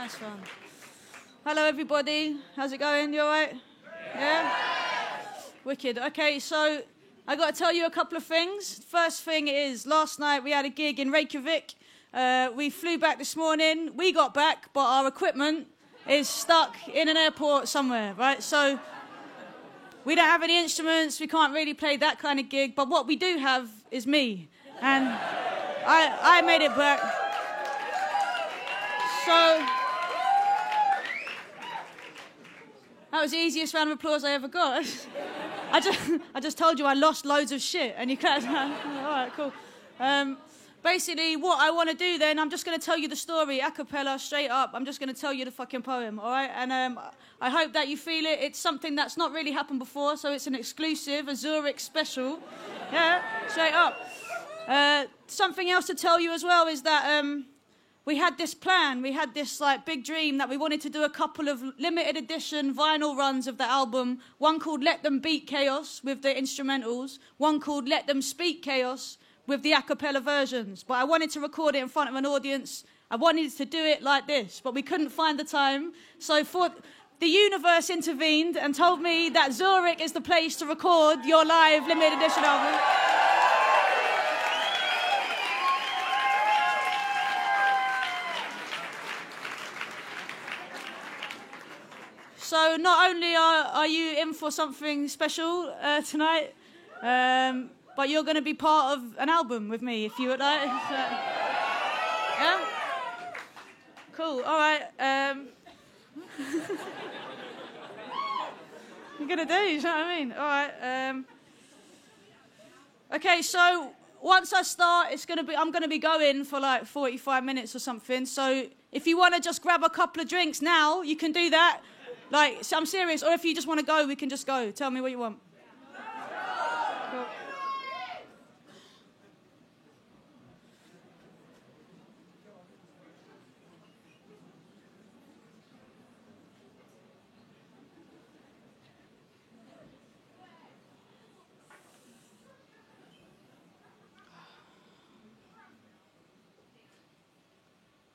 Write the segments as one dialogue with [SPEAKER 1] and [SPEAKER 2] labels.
[SPEAKER 1] Nice one. Hello, everybody. How's it going? You all right? Yeah? Wicked. Okay, so I got to tell you a couple of things. First thing is, last night we had a gig in Reykjavik. We flew back this morning. We got back, but our equipment is stuck in an airport somewhere, right? So we don't have any instruments. We can't really play that kind of gig. But what we do have is me. And I made it back. So that was the easiest round of applause I ever got. I just told you I lost loads of shit, and you clapped. All right, cool. Basically, what I want to do then, I'm just going to tell you the story a cappella, straight up. I'm just going to tell you the fucking poem, all right? And I hope that you feel it. It's something that's not really happened before, so it's an exclusive, a Zurich special. Yeah, straight up. Something else to tell you as well is that we had this plan, we had this like big dream that we wanted to do a couple of limited edition vinyl runs of the album. One called Let Them Beat Chaos with the instrumentals. One called Let Them Speak Chaos with the a cappella versions. But I wanted to record it in front of an audience. I wanted to do it like this, but we couldn't find the time. So the universe intervened and told me that Zurich is the place to record your live limited edition album. So not only are you in for something special tonight, but you're going to be part of an album with me, if you would like. Yeah? Cool, all right. You're going to do, you know what I mean? All right. Okay, so once I start, I'm going to be going for like 45 minutes or something. So if you want to just grab a couple of drinks now, you can do that. Like, I'm serious. Or if you just want to go, we can just go. Tell me what you want. Cool.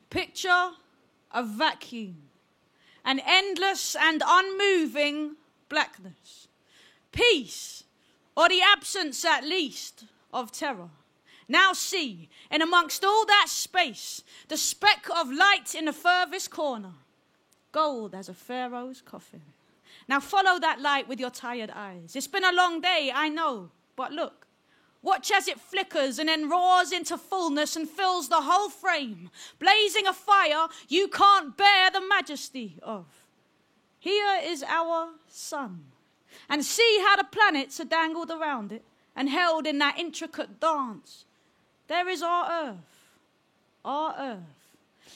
[SPEAKER 1] Picture a vacuum. An endless and unmoving blackness. Peace, or the absence at least of terror. Now see, in amongst all that space, the speck of light in the furthest corner. Gold as a pharaoh's coffin. Now follow that light with your tired eyes. It's been a long day, I know, but look. Watch as it flickers and then roars into fullness and fills the whole frame, blazing a fire you can't bear the majesty of. Here is our sun, and see how the planets are dangled around it and held in that intricate dance. There is our earth, our earth.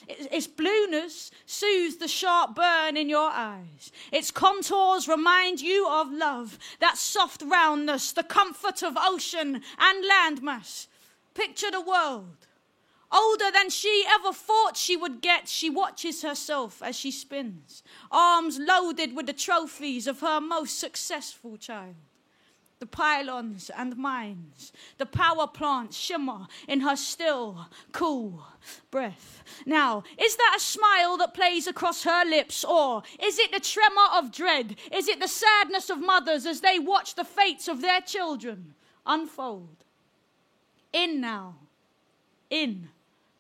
[SPEAKER 1] Its blueness soothes the sharp burn in your eyes. Its contours remind you of love, that soft roundness, the comfort of ocean and landmass. Picture the world. Older than she ever thought she would get, she watches herself as she spins, arms loaded with the trophies of her most successful child. The pylons and mines, the power plants shimmer in her still, cool breath. Now, is that a smile that plays across her lips, or is it the tremor of dread? Is it the sadness of mothers as they watch the fates of their children unfold? In now, in.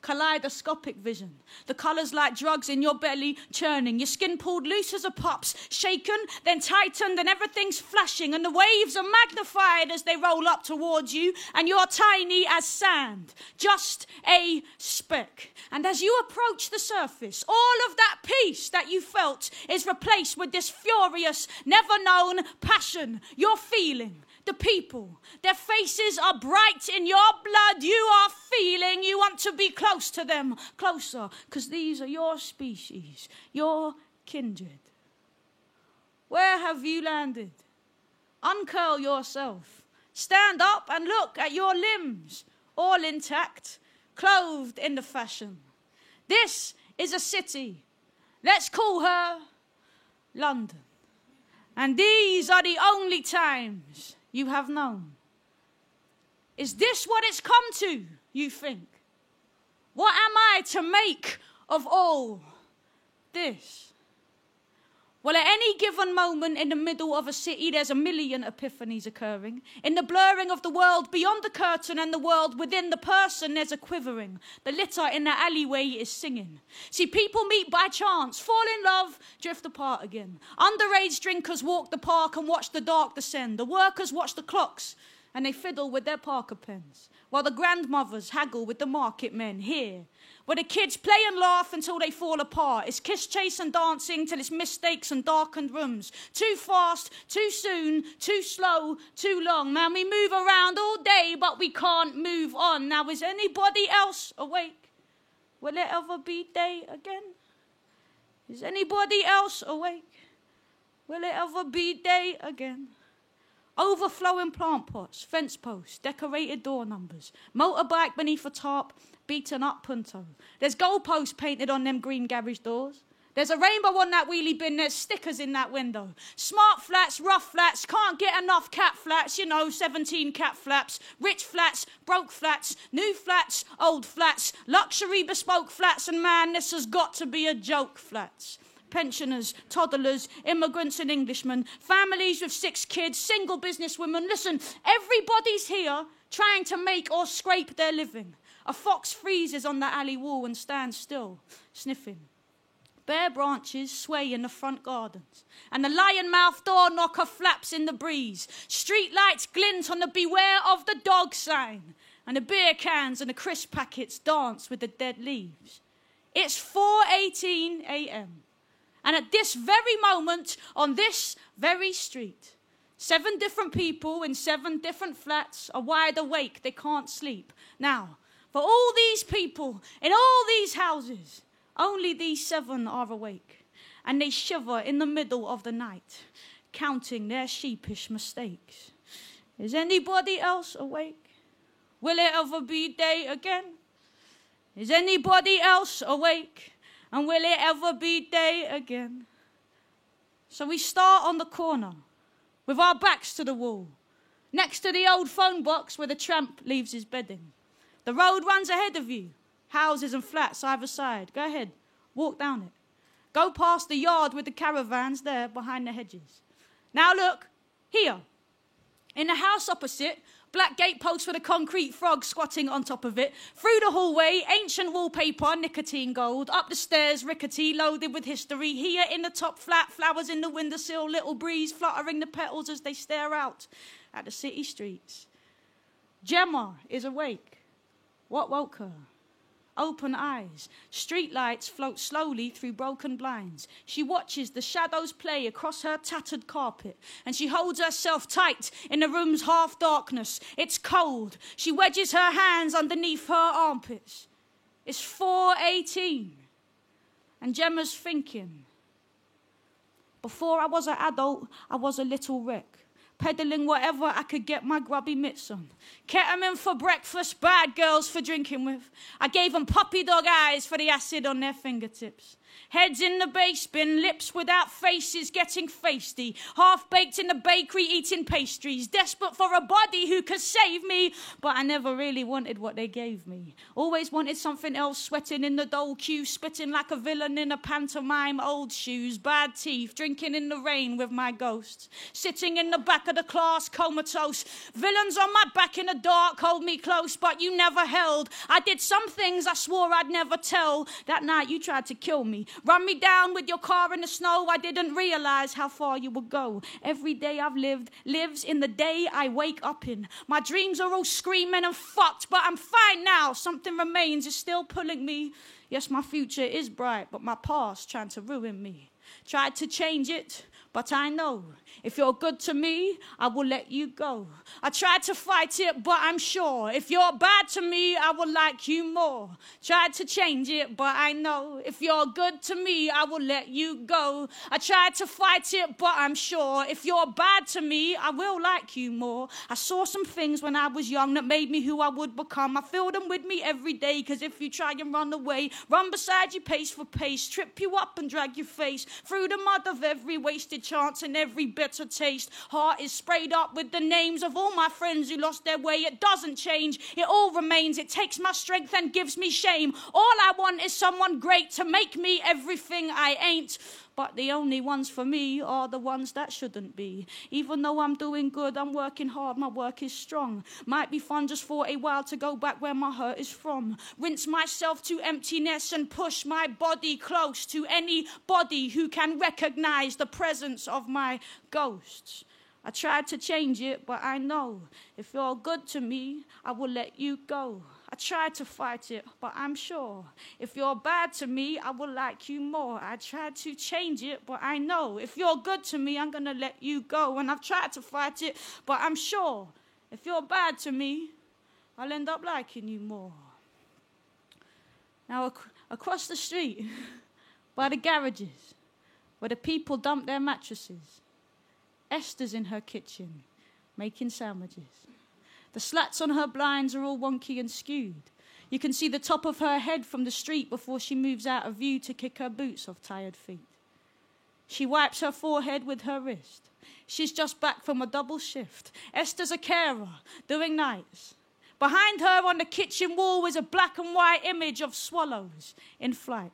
[SPEAKER 1] Kaleidoscopic vision. The colours like drugs in your belly churning. Your skin pulled loose as a pup's. Shaken, then tightened, and everything's flashing. And the waves are magnified as they roll up towards you. And you're tiny as sand. Just a speck. And as you approach the surface, all of that peace that you felt is replaced with this furious, never-known passion you're feeling. The people, their faces are bright in your blood. You are feeling you want to be close to them, closer, because these are your species, your kindred. Where have you landed? Uncurl yourself. Stand up and look at your limbs, all intact, clothed in the fashion. This is a city. Let's call her London. And these are the only times you have known. Is this what it's come to, you think? What am I to make of all this. Well, at any given moment in the middle of a city, there's a million epiphanies occurring. In the blurring of the world beyond the curtain and the world within the person, there's a quivering. The litter in the alleyway is singing. See, people meet by chance, fall in love, drift apart again. Underage drinkers walk the park and watch the dark descend. The workers watch the clocks and they fiddle with their Parker pens, while the grandmothers haggle with the market men here, where the kids play and laugh until they fall apart. It's kiss, chase and dancing till it's mistakes and darkened rooms. Too fast, too soon, too slow, too long. Man, we move around all day, but we can't move on. Now, is anybody else awake? Will it ever be day again? Is anybody else awake? Will it ever be day again? Overflowing plant pots, fence posts, decorated door numbers, motorbike beneath a tarp, beaten up punto. There's goalposts painted on them green garage doors. There's a rainbow on that wheelie bin, there's stickers in that window. Smart flats, rough flats, can't get enough cat flats, 17 cat flaps. Rich flats, broke flats, new flats, old flats, luxury bespoke flats, and man, this has got to be a joke flats. Pensioners, toddlers, immigrants and Englishmen, families with 6 kids, single businesswomen. Listen, everybody's here trying to make or scrape their living. A fox freezes on the alley wall and stands still, sniffing. Bare branches sway in the front gardens, and the lion-mouthed door knocker flaps in the breeze. Street lights glint on the beware of the dog sign, and the beer cans and the crisp packets dance with the dead leaves. It's 4:18 a.m. And at this very moment, on this very street, 7 different people in 7 different flats are wide awake. They can't sleep. Now, for all these people in all these houses, only these 7 are awake. And they shiver in the middle of the night, counting their sheepish mistakes. Is anybody else awake? Will it ever be day again? Is anybody else awake? And will it ever be day again? So we start on the corner, with our backs to the wall, next to the old phone box where the tramp leaves his bedding. The road runs ahead of you, houses and flats either side. Go ahead, walk down it. Go past the yard with the caravans there behind the hedges. Now look, here, in the house opposite, black gatepost with a concrete frog squatting on top of it. Through the hallway, ancient wallpaper, nicotine gold. Up the stairs, rickety, loaded with history. Here in the top flat, flowers in the windowsill, little breeze fluttering the petals as they stare out at the city streets. Gemma is awake. What woke her? Open eyes. Street lights float slowly through broken blinds. She watches the shadows play across her tattered carpet, and she holds herself tight in the room's half darkness. It's cold. She wedges her hands underneath her armpits. It's 4:18, and Gemma's thinking. Before I was an adult, I was a little wreck, peddling whatever I could get my grubby mitts on. Ketamine for breakfast, bad girls for drinking with. I gave them puppy dog eyes for the acid on their fingertips. Heads in the base bin, lips without faces getting feisty. Half-baked in the bakery eating pastries. Desperate for a body who could save me. But I never really wanted what they gave me. Always wanted something else, sweating in the dole queue. Spitting like a villain in a pantomime, old shoes. Bad teeth, drinking in the rain with my ghosts. Sitting in the back of the class, comatose. Villains on my back in the dark, hold me close. But you never held. I did some things I swore I'd never tell. That night you tried to kill me. Run me down with your car in the snow. I didn't realize how far you would go. Every day I've lived lives in the day I wake up in. My dreams are all screaming and fucked, but I'm fine now. Something remains, is still pulling me. Yes, my future is bright, but my past trying to ruin me. Tried to change it, but I know if you're good to me, I will let you go. I tried to fight it, but I'm sure if you're bad to me, I will like you more. Tried to change it, but I know if you're good to me, I will let you go. I tried to fight it, but I'm sure if you're bad to me, I will like you more. I saw some things when I was young that made me who I would become. I feel them with me every day, because if you try and run away, run beside you pace for pace, trip you up and drag your face through the mud of every wasted chance and every bitter taste. Heart is sprayed up with the names of all my friends who lost their way. It doesn't change, it all remains. It takes my strength and gives me shame. All I want is someone great to make me everything I ain't. But the only ones for me are the ones that shouldn't be. Even though I'm doing good, I'm working hard, my work is strong. Might be fun just for a while to go back where my hurt is from. Rinse myself to emptiness and push my body close to anybody who can recognize the presence of my ghosts. I tried to change it, but I know if you're good to me, I will let you go. I tried to fight it, but I'm sure if you're bad to me, I will like you more. I tried to change it, but I know if you're good to me, I'm going to let you go. And I've tried to fight it, but I'm sure if you're bad to me, I'll end up liking you more. Now, across the street, by the garages, where the people dump their mattresses, Esther's in her kitchen, making sandwiches. The slats on her blinds are all wonky and skewed. You can see the top of her head from the street before she moves out of view to kick her boots off tired feet. She wipes her forehead with her wrist. She's just back from a double shift. Esther's a carer, doing nights. Behind her on the kitchen wall is a black and white image of swallows in flight.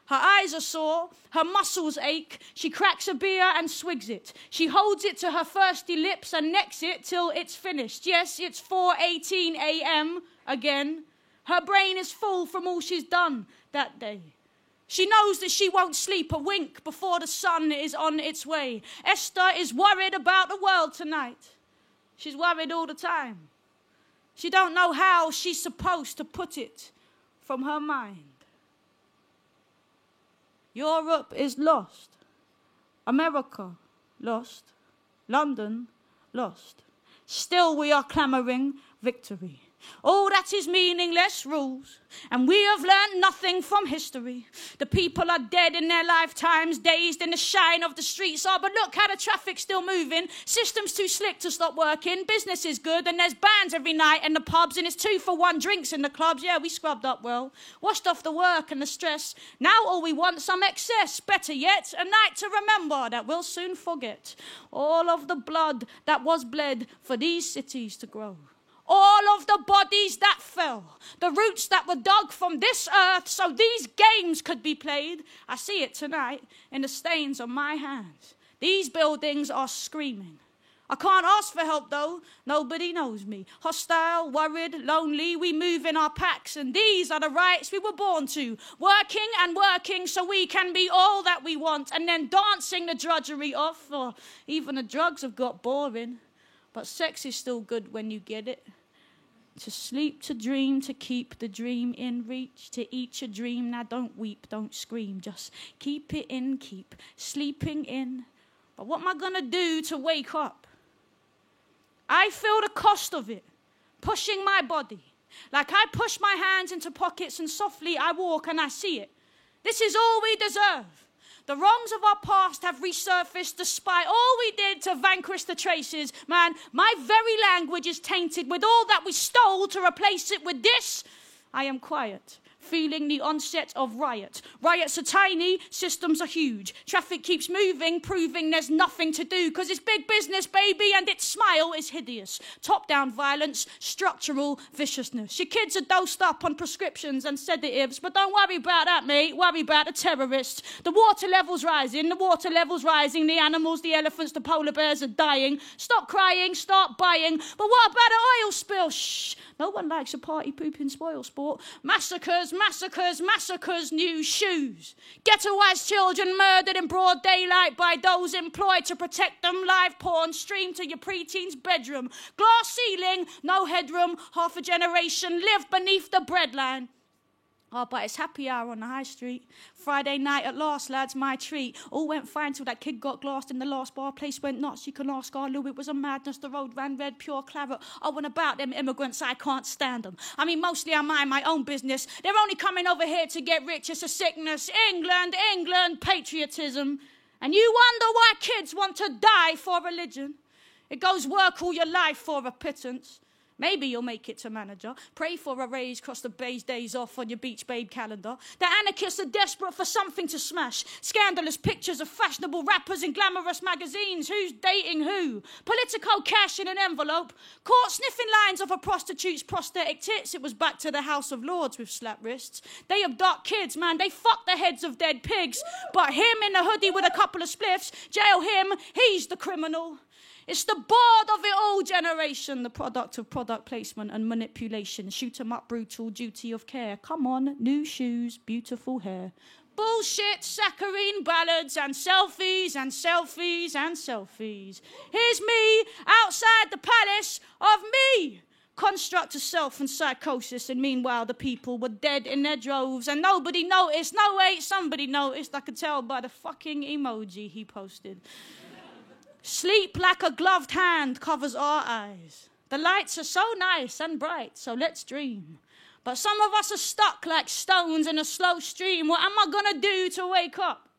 [SPEAKER 1] Her eyes are sore, her muscles ache. She cracks a beer and swigs it. She holds it to her thirsty lips and necks it till it's finished. Yes, it's 4:18 a.m. again. Her brain is full from all she's done that day. She knows that she won't sleep a wink before the sun is on its way. Esther is worried about the world tonight. She's worried all the time. She don't know how she's supposed to put it from her mind. Europe is lost. America lost. London lost. Still we are clamouring victory. All that is meaningless rules, and we have learned nothing from history. The people are dead in their lifetimes, dazed in the shine of the streets. Oh, but look how the traffic's still moving. System's too slick to stop working. Business is good, and there's bands every night in the pubs, and it's 2-for-1 drinks in the clubs. Yeah, we scrubbed up well, washed off the work and the stress. Now all we want, some excess. Better yet, a night to remember that we'll soon forget. All of the blood that was bled for these cities to grow. All of the bodies that fell, the roots that were dug from this earth so these games could be played. I see it tonight in the stains on my hands. These buildings are screaming. I can't ask for help though, nobody knows me. Hostile, worried, lonely, we move in our packs, and these are the rights we were born to. Working and working so we can be all that we want, and then dancing the drudgery off, or even the drugs have got boring. But sex is still good when you get it. To sleep, to dream, to keep the dream in reach, to eat your dream. Now don't weep, don't scream, just keep it in, keep sleeping in. But what am I going to do to wake up? I feel the cost of it, pushing my body. Like I push my hands into pockets and softly I walk and I see it. This is all we deserve. The wrongs of our past have resurfaced despite all we did to vanquish the traces. Man, my very language is tainted with all that we stole to replace it with this. I am quiet, feeling the onset of riot. Riots are tiny, systems are huge. Traffic keeps moving, proving there's nothing to do, because it's big business, baby, and its smile is hideous. Top-down violence, structural viciousness. Your kids are dosed up on prescriptions and sedatives, but don't worry about that, mate. Worry about the terrorists. The water level's rising, the animals, the elephants, the polar bears are dying. Stop crying, start buying. But what about an oil spill? Shh, no one likes a party pooping spoil sport. Massacres, new shoes. Ghettoized children murdered in broad daylight by those employed to protect them. Live porn streamed to your preteen's bedroom. Glass ceiling, no headroom. Half a generation live beneath the breadline. Oh, but it's happy hour on the high street. Friday night at last, lads, my treat. All went fine till that kid got glassed in the last bar. Place went nuts, you can ask our Lou, it was a madness. The road ran red, pure claret. Oh, and about them immigrants, I can't stand them. I mean, mostly I mind my own business. They're only coming over here to get rich, it's a sickness. England, patriotism. And you wonder why kids want to die for religion. It goes work all your life for a pittance. Maybe you'll make it to manager. Pray for a raise, cross the bay's days off on your beach babe calendar. The anarchists are desperate for something to smash. Scandalous pictures of fashionable rappers in glamorous magazines. Who's dating who? Political cash in an envelope. Caught sniffing lines of a prostitute's prosthetic tits. It was back to the House of Lords with slap wrists. They abduct kids, man. They fuck the heads of dead pigs. But him in the hoodie with a couple of spliffs, jail him, he's the criminal. It's the bored of it all generation, the product of product placement and manipulation. Shoot 'em up, brutal duty of care. Come on, new shoes, beautiful hair. Bullshit, saccharine ballads and selfies and selfies and selfies. Here's me outside the palace of me. Construct of self and psychosis, and meanwhile the people were dead in their droves and nobody noticed. No, wait, somebody noticed. I could tell by the fucking emoji he posted. Sleep like a gloved hand covers our eyes. The lights are so nice and bright, so let's dream. But some of us are stuck like stones in a slow stream. What am I gonna do to wake up?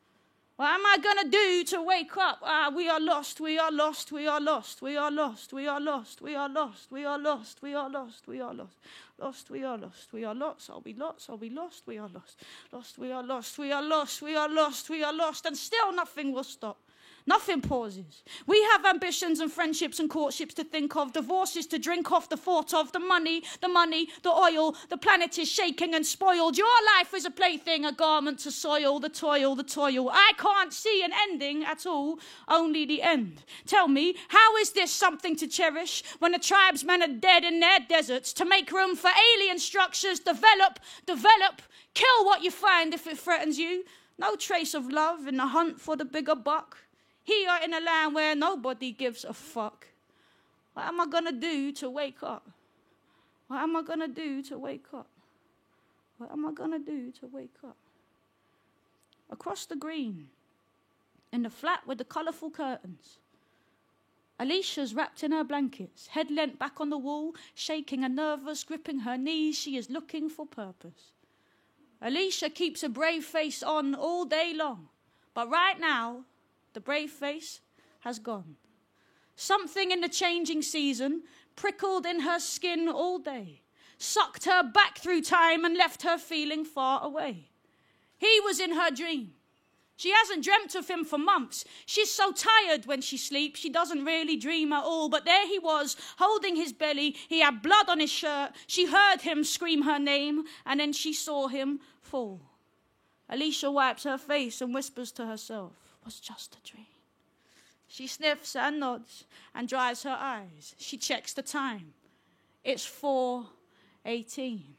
[SPEAKER 1] What am I gonna do to wake up? We are lost, we are lost, we are lost, we are lost, we are lost, we are lost, we are lost, we are lost, we are lost. Lost, we are lost, we are lost, I'll be lost, I'll be lost, we are lost. Lost, we are lost, we are lost, we are lost, we are lost, and still nothing will stop. Nothing pauses. We have ambitions and friendships and courtships to think of, divorces to drink off, the thought of, the money, the oil. The planet is shaking and spoiled. Your life is a plaything, a garment to soil, the toil, the toil. I can't see an ending at all, only the end. Tell me, how is this something to cherish when the tribesmen are dead in their deserts? To make room for alien structures, develop, kill what you find if it threatens you. No trace of love in the hunt for the bigger buck. Here in a land where nobody gives a fuck. What am I gonna do to wake up? What am I gonna do to wake up? What am I gonna do to wake up? Across the green, in the flat with the colourful curtains, Alicia's wrapped in her blankets, head leant back on the wall, shaking and nervous, gripping her knees. She is looking for purpose. Alicia keeps a brave face on all day long, but right now, the brave face has gone. Something in the changing season prickled in her skin all day, sucked her back through time and left her feeling far away. He was in her dream. She hasn't dreamt of him for months. She's so tired when she sleeps, she doesn't really dream at all. But there he was, holding his belly. He had blood on his shirt. She heard him scream her name, and then she saw him fall. Alicia wipes her face and whispers to herself, was just a dream. She sniffs and nods and dries her eyes. She checks the time. It's 4:18.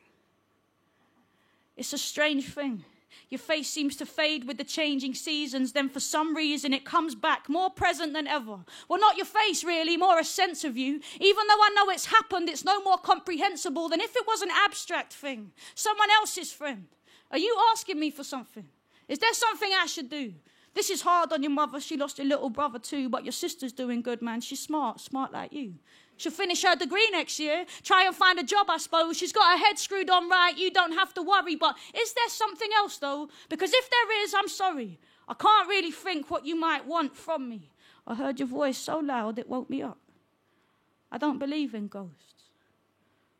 [SPEAKER 1] It's a strange thing. Your face seems to fade with the changing seasons, then for some reason it comes back more present than ever. Well, not your face really, more a sense of you. Even though I know it's happened, it's no more comprehensible than if it was an abstract thing, someone else's friend. Are you asking me for something? Is there something I should do? This is hard on your mother. She lost your little brother too, but your sister's doing good, man. She's smart like you. She'll finish her degree next year. Try and find a job, I suppose. She's got her head screwed on right. You don't have to worry. But is there something else, though? Because if there is, I'm sorry. I can't really think what you might want from me. I heard your voice so loud it woke me up. I don't believe in ghosts.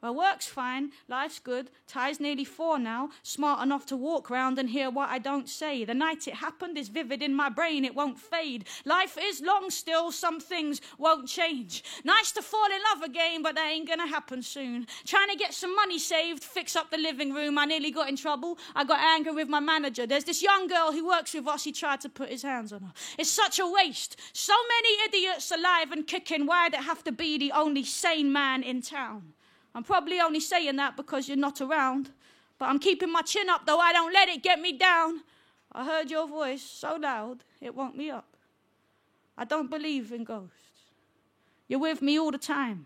[SPEAKER 1] Well, work's fine, life's good, Ty's nearly 4 now, smart enough to walk round and hear what I don't say. The night it happened is vivid in my brain, it won't fade. Life is long still, some things won't change. Nice to fall in love again, but that ain't gonna happen soon. Trying to get some money saved, fix up the living room, I nearly got in trouble. I got angry with my manager. There's this young girl who works with us, he tried to put his hands on her. It's such a waste. So many idiots alive and kicking, why'd it have to be the only sane man in town? I'm probably only saying that because you're not around, but I'm keeping my chin up, though I don't let it get me down. I heard your voice so loud, it woke me up. I don't believe in ghosts. You're with me all the time.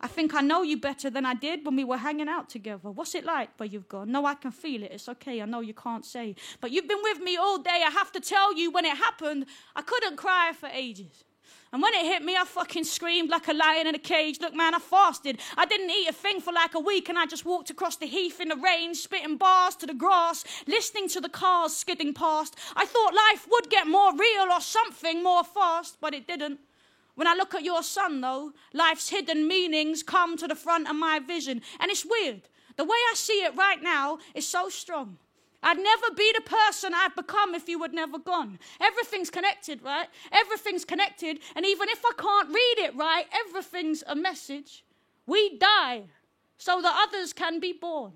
[SPEAKER 1] I think I know you better than I did when we were hanging out together. What's it like where you've gone? No, I can feel it. It's okay. I know you can't say. But you've been with me all day. I have to tell you, when it happened, I couldn't cry for ages. And when it hit me, I fucking screamed like a lion in a cage. Look, man, I fasted. I didn't eat a thing for like a week, and I just walked across the heath in the rain, spitting bars to the grass, listening to the cars skidding past. I thought life would get more real or something more fast, but it didn't. When I look at your son, though, life's hidden meanings come to the front of my vision. And it's weird. The way I see it right now is so strong. I'd never be the person I've become if you had never gone. Everything's connected, right? Everything's connected. And even if I can't read it right, everything's a message. We die so that others can be born.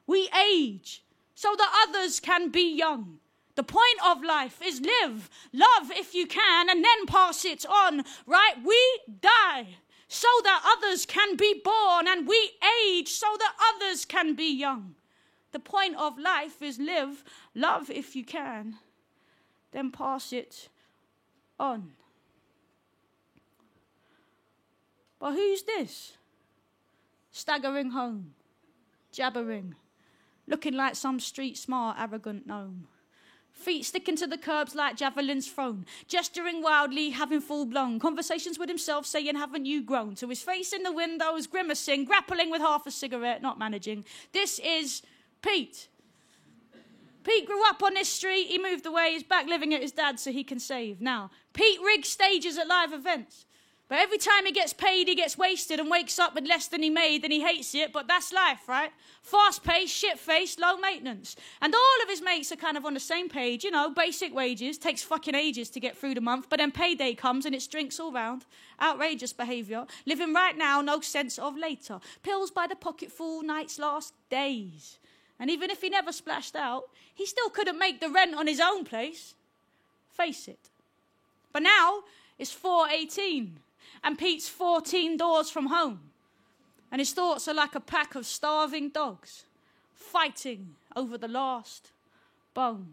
[SPEAKER 1] We age so that others can be young. The point of life is live, love if you can, and then pass it on, right? We die so that others can be born, and we age so that others can be young. The point of life is live, love if you can, then pass it on. But who's this? Staggering home, jabbering, looking like some street smart, arrogant gnome. Feet sticking to the curbs like javelins thrown, gesturing wildly, having full-blown conversations with himself, saying, haven't you grown? To his face in the windows, grimacing, grappling with half a cigarette, not managing. This is Pete. Pete grew up on this street. He moved away. He's back living at his dad's so he can save. Now, Pete rigs stages at live events. But every time he gets paid, he gets wasted and wakes up with less than he made, and he hates it. But that's life, right? Fast-paced, shit-faced, low maintenance. And all of his mates are kind of on the same page. You know, basic wages. Takes fucking ages to get through the month. But then payday comes and it's drinks all round. Outrageous behaviour. Living right now, no sense of later. Pills by the pocketful, nights last days. And even if he never splashed out, he still couldn't make the rent on his own place. Face it. But now it's 4:18. And Pete's 14 doors from home. And his thoughts are like a pack of starving dogs fighting over the last bone.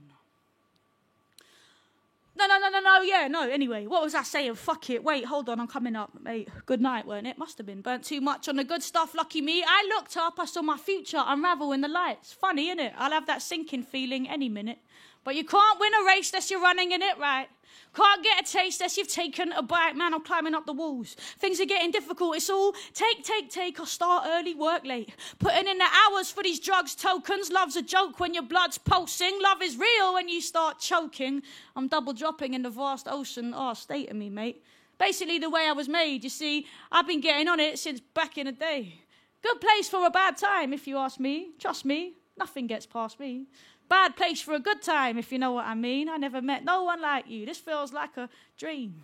[SPEAKER 1] Anyway, what was I saying? Fuck it. Wait, hold on, I'm coming up, mate. Good night, weren't it? Must have been. Burnt too much on the good stuff, lucky me. I looked up, I saw my future unravel in the lights. Funny, innit? I'll have that sinking feeling any minute. But you can't win a race unless you're running in it right. Can't get a taste unless you've taken a bite. Man, I'm climbing up the walls. Things are getting difficult. It's all take. I'll start early, work late. Putting in the hours for these drugs tokens. Love's a joke when your blood's pulsing. Love is real when you start choking. I'm double dropping in the vast ocean. Oh, state of me, mate. Basically the way I was made, you see. I've been getting on it since back in the day. Good place for a bad time, if you ask me. Trust me, nothing gets past me. Bad place for a good time, if you know what I mean. I never met no one like you. This feels like a dream.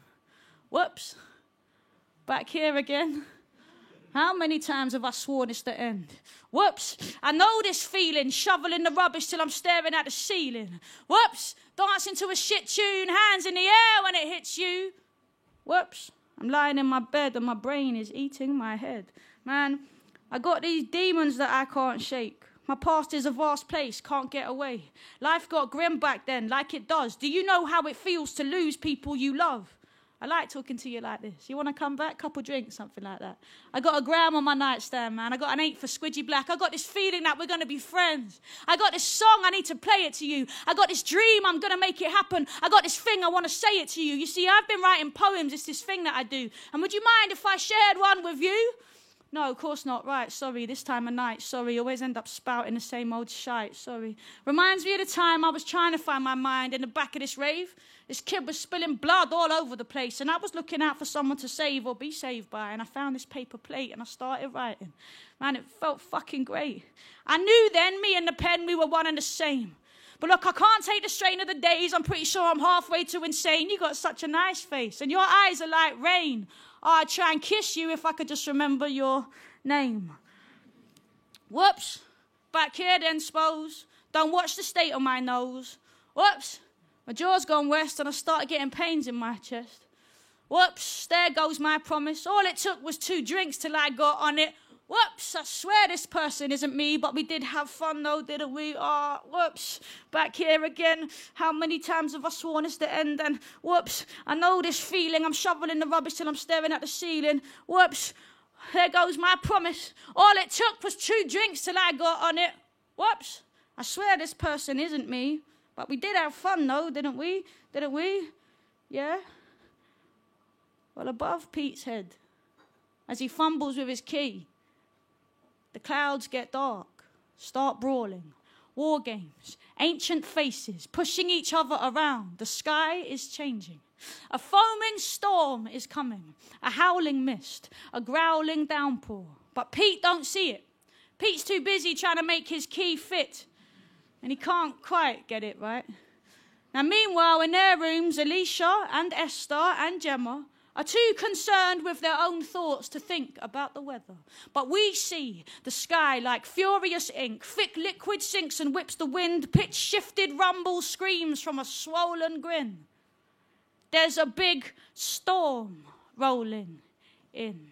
[SPEAKER 1] Whoops. Back here again. How many times have I sworn it's the end? Whoops. I know this feeling, shoveling the rubbish till I'm staring at the ceiling. Whoops. Dancing to a shit tune, hands in the air when it hits you. Whoops. I'm lying in my bed and my brain is eating my head. Man, I got these demons that I can't shake. My past is a vast place, can't get away. Life got grim back then, like it does. Do you know how it feels to lose people you love? I like talking to you like this. You want to come back? Couple drinks, something like that. I got a gram on my nightstand, man. I got an 8 for Squidgy Black. I got this feeling that we're going to be friends. I got this song, I need to play it to you. I got this dream, I'm going to make it happen. I got this thing, I want to say it to you. You see, I've been writing poems, it's this thing that I do. And would you mind if I shared one with you? No, of course not. Right, sorry, this time of night. Sorry, always end up spouting the same old shite. Sorry. Reminds me of the time I was trying to find my mind in the back of this rave. This kid was spilling blood all over the place, and I was looking out for someone to save or be saved by, and I found this paper plate, and I started writing. Man, it felt fucking great. I knew then, me and the pen, we were one and the same. But look, I can't take the strain of the days. I'm pretty sure I'm halfway to insane. You got such a nice face, and your eyes are like rain. Oh, I'd try and kiss you if I could just remember your name. Whoops. Back here then, suppose. Don't watch the state of my nose. Whoops. My jaw's gone west and I started getting pains in my chest. Whoops. There goes my promise. All it took was 2 drinks till I got on it. Whoops, I swear this person isn't me, but we did have fun though, didn't we? Oh, whoops, back here again. How many times have I sworn it's the end? And whoops, I know this feeling. I'm shoveling the rubbish till I'm staring at the ceiling. Whoops, there goes my promise. All it took was 2 drinks till I got on it. Whoops, I swear this person isn't me, but we did have fun though, didn't we? Didn't we? Yeah? Well, above Pete's head, as he fumbles with his key, the clouds get dark, start brawling, war games, ancient faces, pushing each other around. The sky is changing. A foaming storm is coming, a howling mist, a growling downpour. But Pete don't see it. Pete's too busy trying to make his key fit, and he can't quite get it right. Now, meanwhile, in their rooms, Alicia and Esther and Gemma are too concerned with their own thoughts to think about the weather. But we see the sky like furious ink, thick liquid sinks and whips the wind, pitch-shifted rumble screams from a swollen grin. There's a big storm rolling in.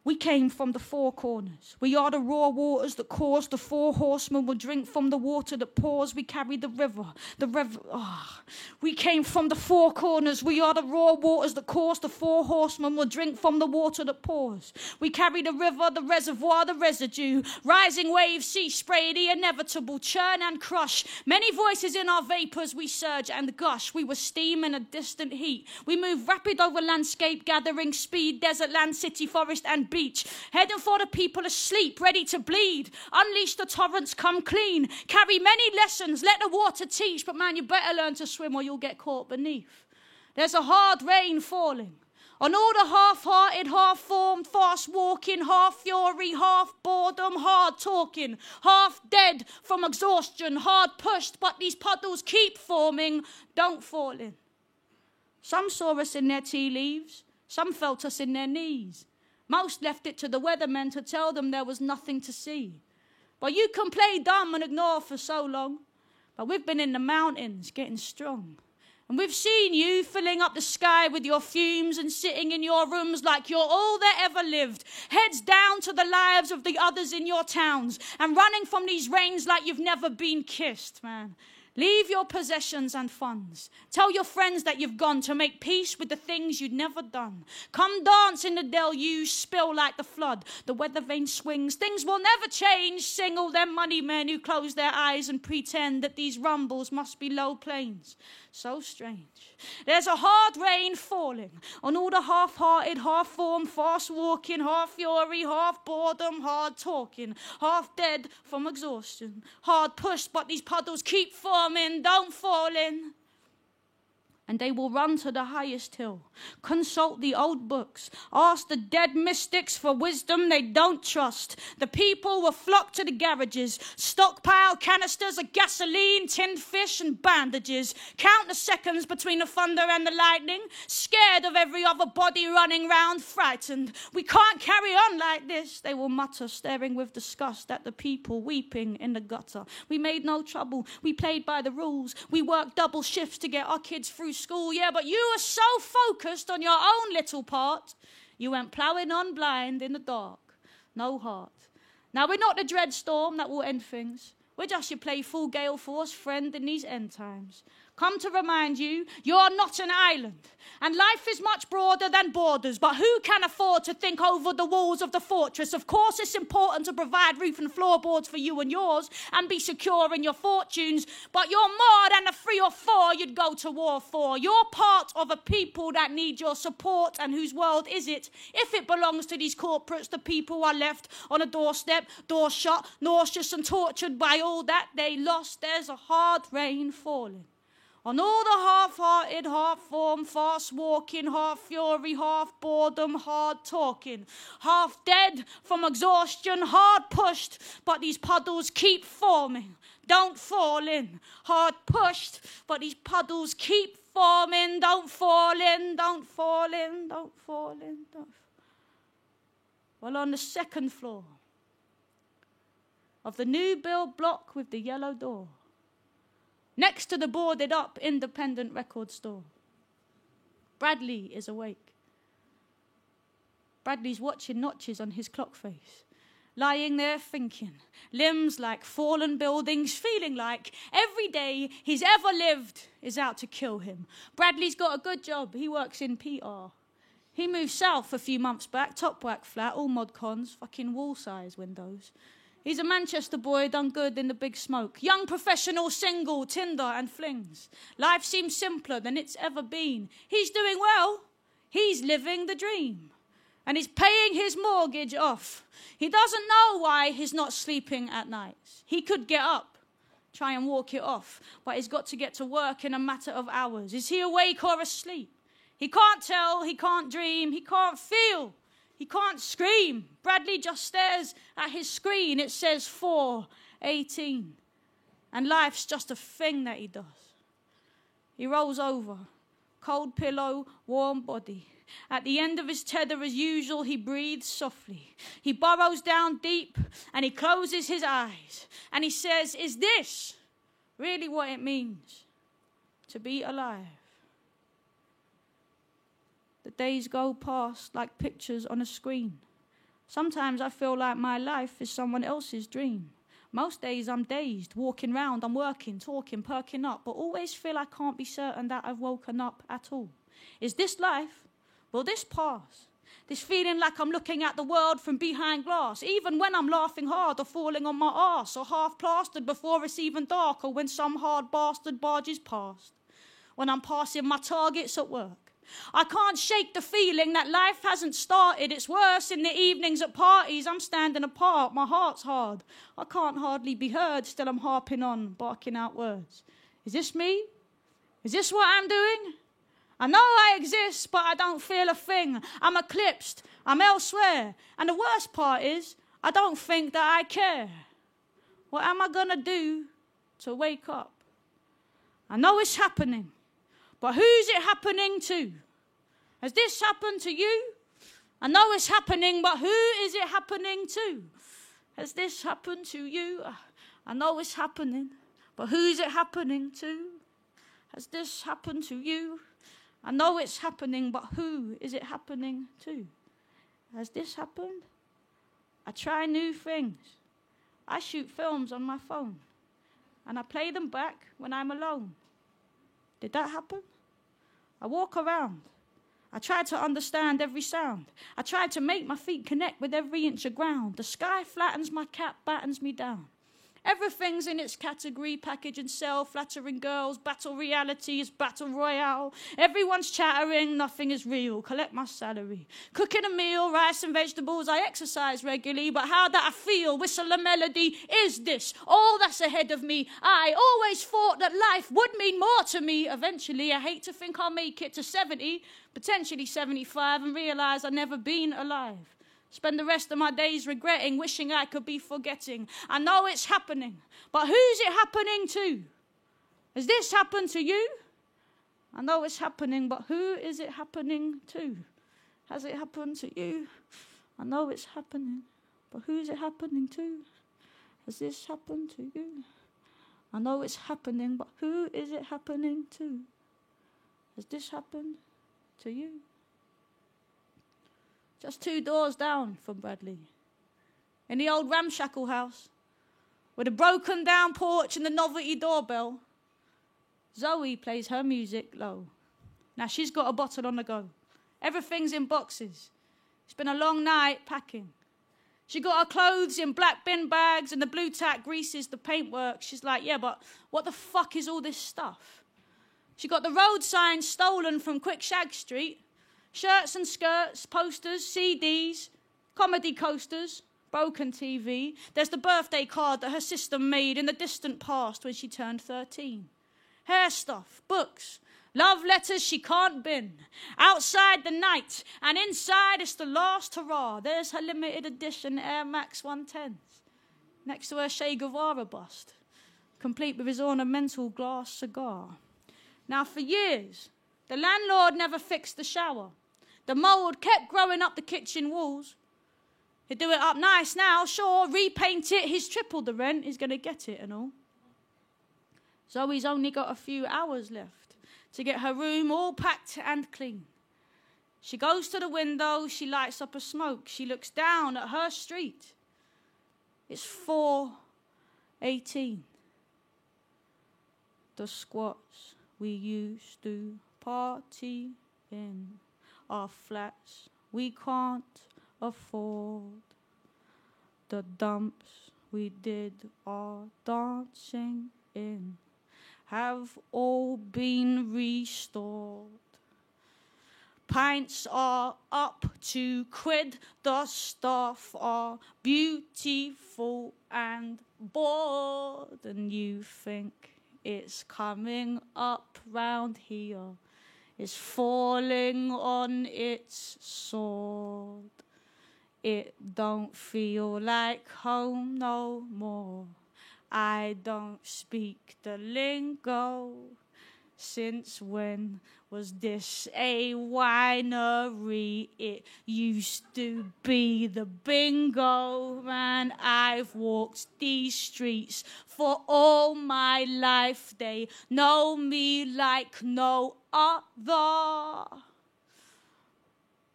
[SPEAKER 1] We came from the four corners. We are the raw waters that cause the four horsemen will drink from the water that pours. We carry the river. We came from the four corners. We are the raw waters that cause the four horsemen will drink from the water that pours. We carry the river, the reservoir, the residue. Rising waves, sea spray, the inevitable churn and crush. Many voices in our vapors, we surge and gush. We were steam in a distant heat. We move rapid over landscape, gathering speed, desert land, city, forest and beach, heading for the people asleep, ready to bleed. Unleash the torrents, come clean. Carry many lessons, let the water teach. But man, you better learn to swim or you'll get caught beneath. There's a hard rain falling on all the half-hearted, half-formed, fast-walking, half-fury, half-boredom, hard-talking, half-dead from exhaustion, hard-pushed, but these puddles keep forming, don't fall in. Some saw us in their tea leaves, some felt us in their knees. Most left it to the weathermen to tell them there was nothing to see. But you can play dumb and ignore for so long. But we've been in the mountains getting strong. And we've seen you filling up the sky with your fumes and sitting in your rooms like you're all that ever lived. Heads down to the lives of the others in your towns and running from these rains like you've never been kissed, man. Leave your possessions and funds. Tell your friends that you've gone to make peace with the things you'd never done. Come dance in the deluge, spill like the flood. The weather vane swings, things will never change. Sing all them money men who close their eyes and pretend that these rumbles must be low plains. So strange. There's a hard rain falling on all the half-hearted, half-formed, fast-walking, half-fury, half-boredom, hard-talking, half-dead from exhaustion. Hard-pushed, but these puddles keep forming, don't fall in. And they will run to the highest hill, consult the old books, ask the dead mystics for wisdom they don't trust. The people will flock to the garages, stockpile canisters of gasoline, tinned fish and bandages, count the seconds between the thunder and the lightning, scared of every other body running round, frightened. We can't carry on like this, they will mutter, staring with disgust at the people weeping in the gutter. We made no trouble, we played by the rules, we worked double shifts to get our kids through school, yeah, but you were so focused on your own little part, you went ploughing on blind in the dark, no heart. Now, we're not the dread storm that will end things. We're just your playful gale force friend in these end times. Come to remind you, you're not an island. And life is much broader than borders. But who can afford to think over the walls of the fortress? Of course, it's important to provide roof and floorboards for you and yours and be secure in your fortunes. But you're more than the 3 or 4 you'd go to war for. You're part of a people that need your support. And whose world is it? If it belongs to these corporates, the people are left on a doorstep, door shut, nauseous and tortured by all that they lost. There's a hard rain falling on all the half-hearted, half-formed, fast-walking, half-fury, half-boredom, hard-talking, half-dead from exhaustion, hard-pushed, but these puddles keep forming, don't fall in. Hard-pushed, but these puddles keep forming, don't fall in, don't fall in, don't fall in, don't. Well, on the 2nd floor of the new build block with the yellow door, next to the boarded-up independent record store, Bradley is awake. Bradley's watching notches on his clock face, lying there thinking, limbs like fallen buildings, feeling like every day he's ever lived is out to kill him. Bradley's got a good job. He works in PR. He moved south a few months back, top whack flat, all mod cons, fucking wall-size windows. He's a Manchester boy, done good in the big smoke. Young professional, single, Tinder and flings. Life seems simpler than it's ever been. He's doing well. He's living the dream. And he's paying his mortgage off. He doesn't know why he's not sleeping at nights. He could get up try and walk it off, but he's got to get to work in a matter of hours. Is he awake or asleep? He can't tell, he can't dream, he can't feel, he can't scream. Bradley just stares at his screen. It says 4:18. And life's just a thing that he does. He rolls over, cold pillow, warm body. At the end of his tether, as usual, he breathes softly. He burrows down deep and he closes his eyes. And he says, is this really what it means to be alive? The days go past like pictures on a screen. Sometimes I feel like my life is someone else's dream. Most days I'm dazed, walking round, I'm working, talking, perking up, but always feel I can't be certain that I've woken up at all. Is this life? Will this pass? This feeling like I'm looking at the world from behind glass, even when I'm laughing hard or falling on my arse, or half plastered before it's even dark, or when some hard bastard barges past. When I'm passing my targets at work, I can't shake the feeling that life hasn't started. It's worse in the evenings at parties. I'm standing apart, my heart's hard. I can't hardly be heard, still I'm harping on, barking out words. Is this me? Is this what I'm doing? I know I exist, but I don't feel a thing. I'm eclipsed, I'm elsewhere. And the worst part is, I don't think that I care. What am I gonna do to wake up? I know it's happening. But who's it happening to? Has this happened to you? I know it's happening, but who is it happening to? Has this happened to you? I know it's happening, but who's it happening to? Has this happened to you? I know it's happening, but who is it happening to? Has this happened? I try new things. I shoot films on my phone, and I play them back when I'm alone. Did that happen? I walk around. I try to understand every sound. I try to make my feet connect with every inch of ground. The sky flattens my cap, battens me down. Everything's in its category, package and sell, flattering girls, battle reality is battle royale. Everyone's chattering, nothing is real, collect my salary. Cooking a meal, rice and vegetables, I exercise regularly, but how that I feel, whistle a melody, is this all that's ahead of me? I always thought that life would mean more to me. Eventually, I hate to think I'll make it to 70, potentially 75, and realise I've never been alive. Spend the rest of my days regretting, wishing I could be forgetting. I know it's happening, but who's it happening to? Has this happened to you? I know it's happening, but who is it happening to? Has it happened to you? I know it's happening, but who's it happening to? Has this happened to you? I know it's happening, but who is it happening to? Has this happened to you? Just 2 doors down from Bradley, in the old ramshackle house, with a broken down porch and the novelty doorbell, Zoe plays her music low. Now she's got a bottle on the go. Everything's in boxes. It's been a long night packing. She got her clothes in black bin bags and the blue tack greases the paintwork. She's like, yeah, but what the fuck is all this stuff? She got the road signs stolen from Quick Shag Street. Shirts and skirts, posters, CDs, comedy coasters, broken TV. There's the birthday card that her sister made in the distant past when she turned 13. Hair stuff, books, love letters she can't bin. Outside the night, and inside it's the last hurrah. There's her limited edition Air Max 110s. Next to her Che Guevara bust, complete with his ornamental glass cigar. Now for years, the landlord never fixed the shower. The mould kept growing up the kitchen walls. He'd do it up nice now, sure, repaint it, he's tripled the rent, he's going to get it and all. Zoe's only got a few hours left to get her room all packed and clean. She goes to the window, she lights up a smoke, she looks down at her street. It's 4:18. The squats we used to party in our flats we can't afford. The dumps we did our dancing in have all been restored. Pints are up to quid, the staff are beautiful and bored, and you think it's coming up round here, it's falling on its sword. It don't feel like home no more. I don't speak the lingo. Since when was this a winery? It used to be the bingo, man. I've walked these streets for all my life. They know me like no other.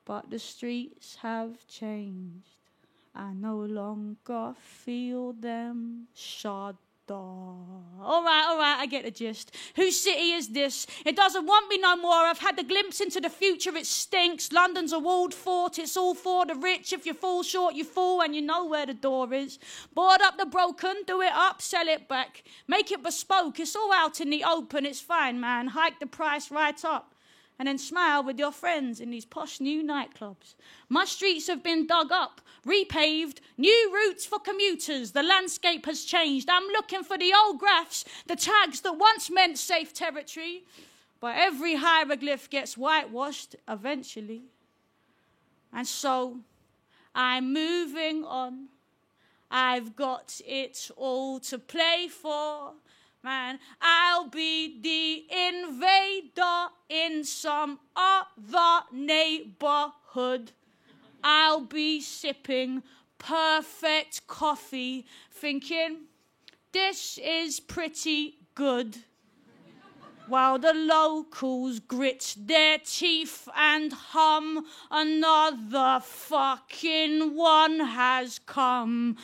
[SPEAKER 1] But the streets have changed. I no longer feel them shudder. All right, I get the gist. Whose city is this? It doesn't want me no more. I've had the glimpse into the future, it stinks. London's a walled fort, it's all for the rich. If you fall short, you fall, and you know where the door is. Board up the broken, do it up, sell it back. Make it bespoke, it's all out in the open, it's fine, man. Hike the price right up. And then smile with your friends in these posh new nightclubs. My streets have been dug up, repaved, new routes for commuters. The landscape has changed. I'm looking for the old graphs, the tags that once meant safe territory. But every hieroglyph gets whitewashed eventually. And so I'm moving on. I've got it all to play for. Man, I'll be the invader in some other neighborhood. I'll be sipping perfect coffee, thinking this is pretty good. While the locals grit their teeth and hum, another fucking one has come.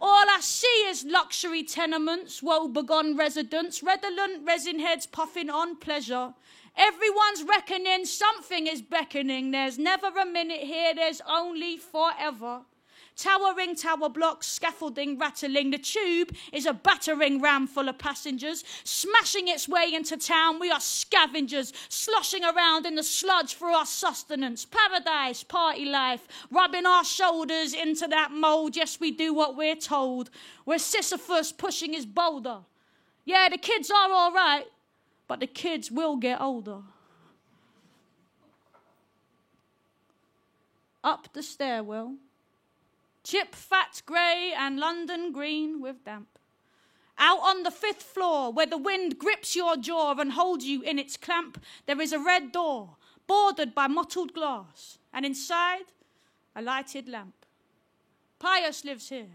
[SPEAKER 1] All I see is luxury tenements, woe-begone residents, redolent resin heads puffing on pleasure. Everyone's reckoning something is beckoning. There's never a minute here, there's only forever. Towering tower blocks, scaffolding rattling. The tube is a battering ram full of passengers. Smashing its way into town, we are scavengers, sloshing around in the sludge for our sustenance. Paradise, party life, rubbing our shoulders into that mould. Yes, we do what we're told. We're Sisyphus pushing his boulder. Yeah, the kids are all right, but the kids will get older. Up the stairwell, chip fat grey and London green with damp. Out on the 5th floor, where the wind grips your jaw and holds you in its clamp, there is a red door, bordered by mottled glass, and inside, a lighted lamp. Pius lives here.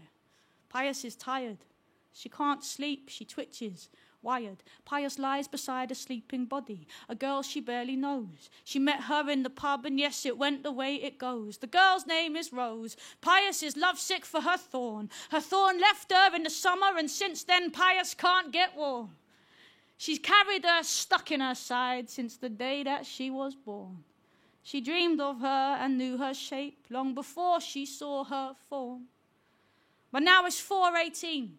[SPEAKER 1] Pius is tired. She can't sleep, she twitches, wired. Pius lies beside a sleeping body, a girl she barely knows. She met her in the pub, and yes, it went the way it goes. The girl's name is Rose. Pius is lovesick for her thorn. Her thorn left her in the summer, and since then Pius can't get warm. She's carried her stuck in her side since the day that she was born. She dreamed of her and knew her shape long before she saw her form. But now it's 4:18.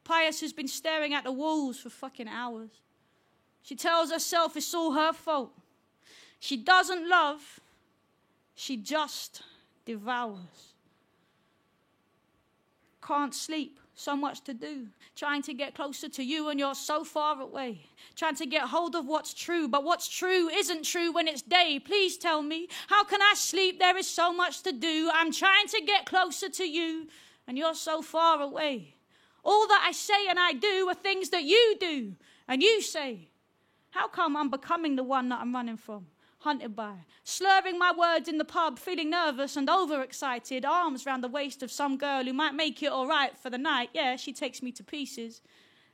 [SPEAKER 1] Pius has been staring at the walls for fucking hours. She tells herself it's all her fault. She doesn't love, she just devours. Can't sleep, so much to do. Trying to get closer to you and you're so far away. Trying to get hold of what's true, but what's true isn't true when it's day. Please tell me, how can I sleep? There is so much to do. I'm trying to get closer to you and you're so far away. All that I say and I do are things that you do and you say. How come I'm becoming the one that I'm running from, hunted by, slurring my words in the pub, feeling nervous and overexcited, arms round the waist of some girl who might make it all right for the night. Yeah, she takes me to pieces.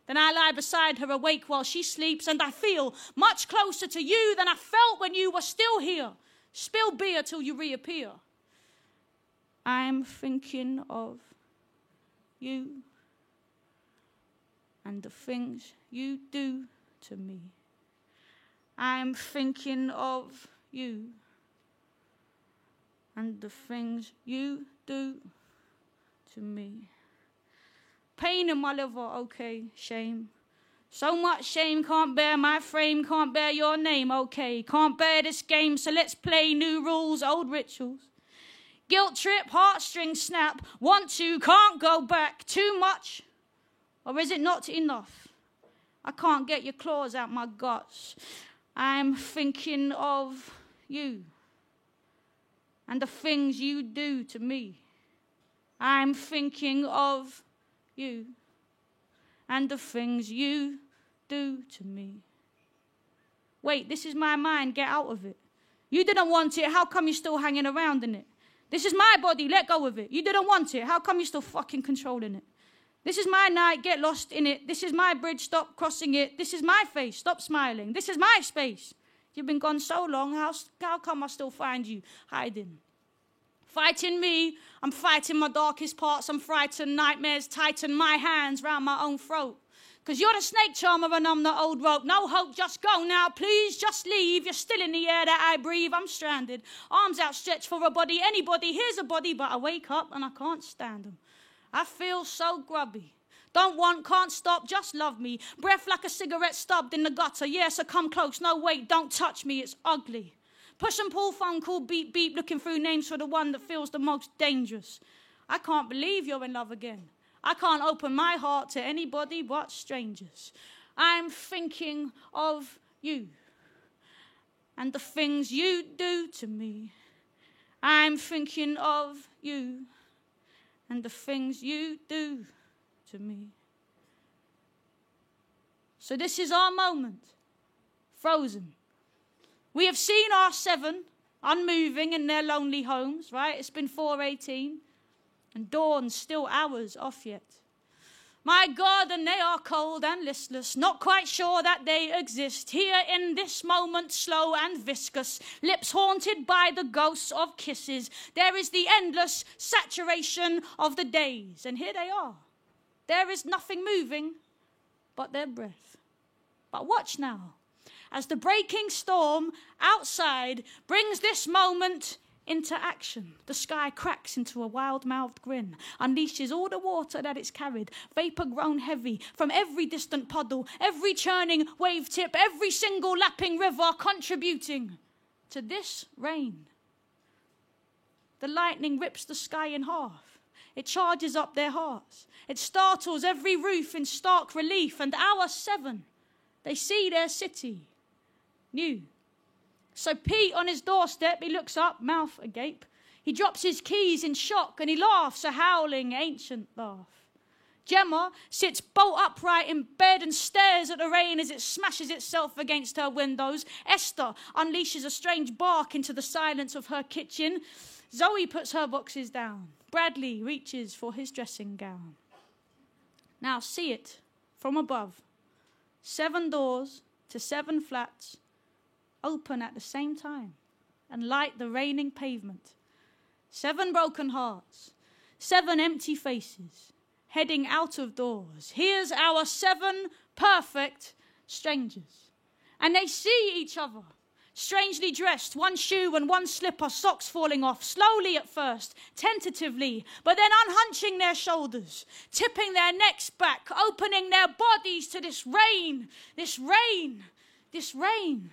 [SPEAKER 1] Then I lie beside her awake while she sleeps, and I feel much closer to you than I felt when you were still here. Spill beer till you reappear. I'm thinking of you and the things you do to me. I'm thinking of you and the things you do to me. Pain in my liver, okay, shame. So much shame, can't bear my frame, can't bear your name, okay. Can't bear this game, so let's play new rules, old rituals. Guilt trip, heartstring snap, want to, can't go back. Too much, or is it not enough? I can't get your claws out my guts. I'm thinking of you and the things you do to me. I'm thinking of you and the things you do to me. Wait, this is my mind, get out of it. You didn't want it, how come you're still hanging around in it? This is my body, let go of it. You didn't want it, how come you're still fucking controlling it? This is my night, get lost in it. This is my bridge, stop crossing it. This is my face, stop smiling. This is my space. You've been gone so long, how come I still find you hiding? Fighting me, I'm fighting my darkest parts. I'm frightened, nightmares tighten my hands round my own throat. Because you're the snake charmer and I'm the old rope. No hope, just go now, please, just leave. You're still in the air that I breathe, I'm stranded. Arms outstretched for a body, anybody, here's a body. But I wake up and I can't stand them. I feel so grubby. Don't want, can't stop, just love me. Breath like a cigarette stubbed in the gutter. Yes, I come close, no wait, don't touch me, it's ugly. Push and pull, phone call, beep, beep, looking through names for the one that feels the most dangerous. I can't believe you're in love again. I can't open my heart to anybody but strangers. I'm thinking of you and the things you do to me. I'm thinking of you and the things you do to me. So this is our moment, Frozen. We have seen our 7 unmoving in their lonely homes, right? It's been 4:18 and dawn's still hours off yet. My God, and they are cold and listless, not quite sure that they exist. Here in this moment, slow and viscous, lips haunted by the ghosts of kisses. There is the endless saturation of the days. And here they are. There is nothing moving but their breath. But watch now, as the breaking storm outside brings this moment into action. The sky cracks into a wild-mouthed grin, unleashes all the water that it's carried, vapor grown heavy from every distant puddle, every churning wave tip, every single lapping river contributing to this rain. The lightning rips the sky in half. It charges up their hearts. It startles every roof in stark relief, and our 7, they see their city new. So Pete on his doorstep, he looks up, mouth agape. He drops his keys in shock and he laughs a howling ancient laugh. Gemma sits bolt upright in bed and stares at the rain as it smashes itself against her windows. Esther unleashes a strange bark into the silence of her kitchen. Zoe puts her boxes down. Bradley reaches for his dressing gown. Now see it from above. 7 doors to 7 flats open at the same time and light the raining pavement. 7 broken hearts, 7 empty faces, heading out of doors. Here's our 7 perfect strangers. And they see each other, strangely dressed, 1 shoe and 1 slipper, socks falling off, slowly at first, tentatively, but then unhunching their shoulders, tipping their necks back, opening their bodies to this rain, this rain, this rain.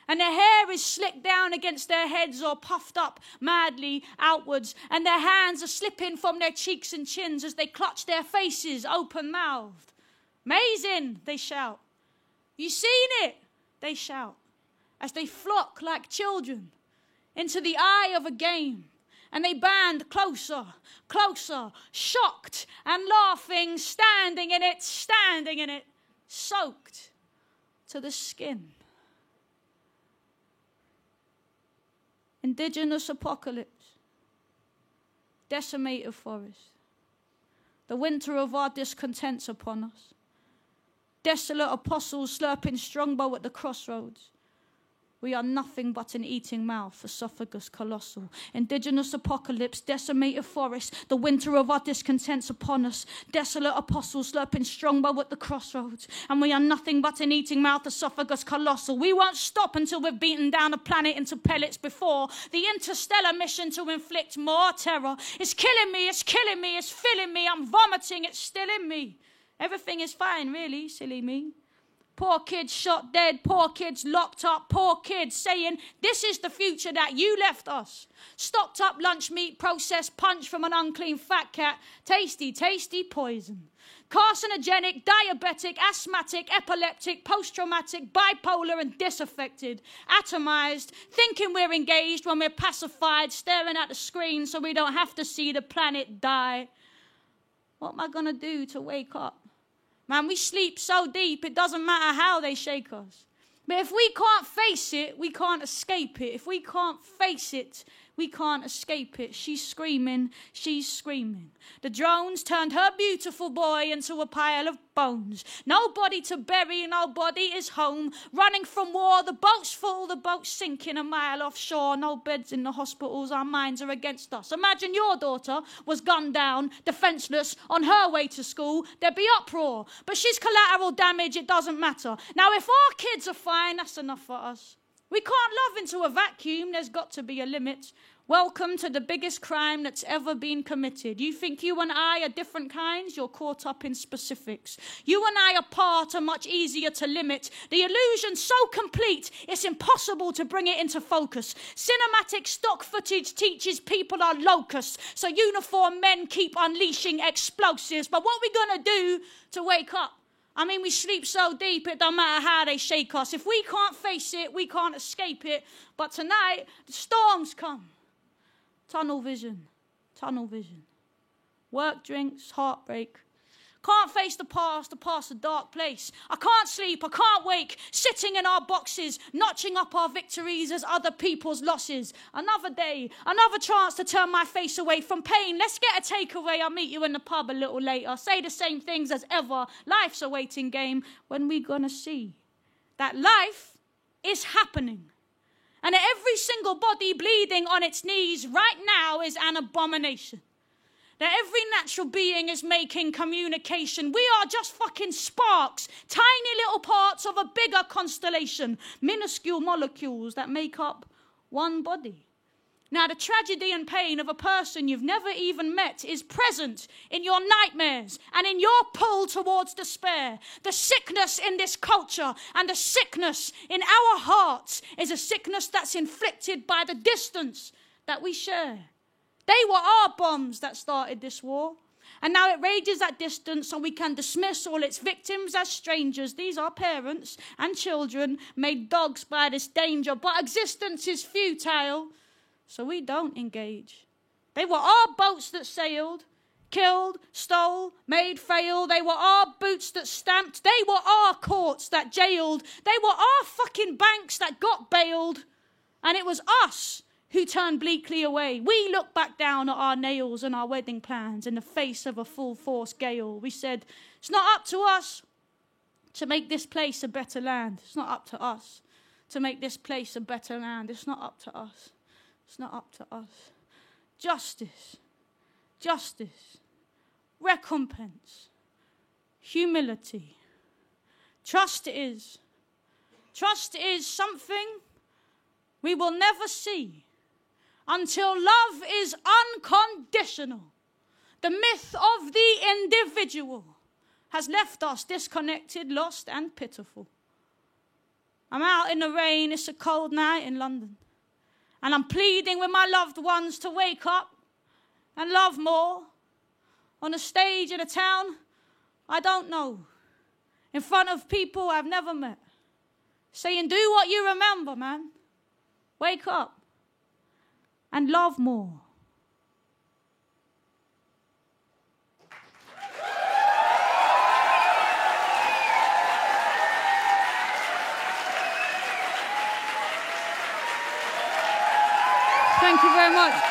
[SPEAKER 1] And their hair is slicked down against their heads or puffed up madly outwards, and their hands are slipping from their cheeks and chins as they clutch their faces open-mouthed. Amazing, they shout. You seen it, they shout, as they flock like children into the eye of a game. And they band closer, closer, shocked and laughing, standing in it, soaked to the skin. Indigenous apocalypse, decimated forest, the winter of our discontent's upon us. Desolate apostles slurping strongbow at the crossroads. We are nothing but an eating mouth, esophagus colossal. Indigenous apocalypse, decimated forest, the winter of our discontent's upon us. Desolate apostles slurping strongbow at the crossroads. And we are nothing but an eating mouth, esophagus colossal. We won't stop until we've beaten down a planet into pellets before the interstellar mission to inflict more terror. It's killing me, it's killing me, it's filling me, I'm vomiting, it's still in me. Everything is fine, really, silly me. Poor kids shot dead, poor kids locked up, poor kids saying, this is the future that you left us. Stocked up lunch meat, processed punch from an unclean fat cat, tasty, tasty poison. Carcinogenic, diabetic, asthmatic, epileptic, post-traumatic, bipolar and disaffected. Atomized, thinking we're engaged when we're pacified, staring at the screen so we don't have to see the planet die. What am I going to do to wake up? Man, we sleep so deep, it doesn't matter how they shake us. But if we can't face it, we can't escape it. If we can't face it, we can't escape it. She's screaming, she's screaming. The drones turned her beautiful boy into a pile of bones. Nobody to bury, nobody is home. Running from war, the boat's full, the boat's sinking a mile offshore. No beds in the hospitals, our minds are against us. Imagine your daughter was gunned down, defenseless, on her way to school. There'd be uproar. But she's collateral damage, it doesn't matter. Now, if our kids are fine, that's enough for us. We can't love into a vacuum. There's got to be a limit. Welcome to the biggest crime that's ever been committed. You think you and I are different kinds? You're caught up in specifics. You and I apart are much easier to limit. The illusion's so complete, it's impossible to bring it into focus. Cinematic stock footage teaches people are locusts, so uniformed men keep unleashing explosives. But what are we going to do to wake up? I mean, we sleep so deep, it don't matter how they shake us. If we can't face it, we can't escape it. But tonight, the storms come. Tunnel vision, tunnel vision. Work, drinks, heartbreak. Can't face the past a dark place. I can't sleep, I can't wake, sitting in our boxes, notching up our victories as other people's losses. Another day, another chance to turn my face away from pain. Let's get a takeaway, I'll meet you in the pub a little later. Say the same things as ever. Life's a waiting game. When we gonna see that life is happening? And every single body bleeding on its knees right now is an abomination. That every natural being is making communication. We are just fucking sparks, tiny little parts of a bigger constellation, minuscule molecules that make up one body. Now, the tragedy and pain of a person you've never even met is present in your nightmares and in your pull towards despair. The sickness in this culture and the sickness in our hearts is a sickness that's inflicted by the distance that we share. They were our bombs that started this war. And now it rages at distance so we can dismiss all its victims as strangers. These are parents and children made dogs by this danger. But existence is futile, so we don't engage. They were our boats that sailed, killed, stole, made frail. They were our boots that stamped. They were our courts that jailed. They were our fucking banks that got bailed. And it was us who turned bleakly away. We looked back down at our nails and our wedding plans in the face of a full-force gale. We said, it's not up to us to make this place a better land. It's not up to us to make this place a better land. It's not up to us. It's not up to us. Justice, justice, recompense, humility. Trust is something we will never see until love is unconditional. The myth of the individual has left us disconnected, lost, and pitiful. I'm out in the rain, it's a cold night in London, and I'm pleading with my loved ones to wake up and love more. On a stage in a town I don't know, in front of people I've never met, saying, do what you remember, man. Wake up and love more. Thank you very much.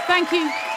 [SPEAKER 1] Thank you.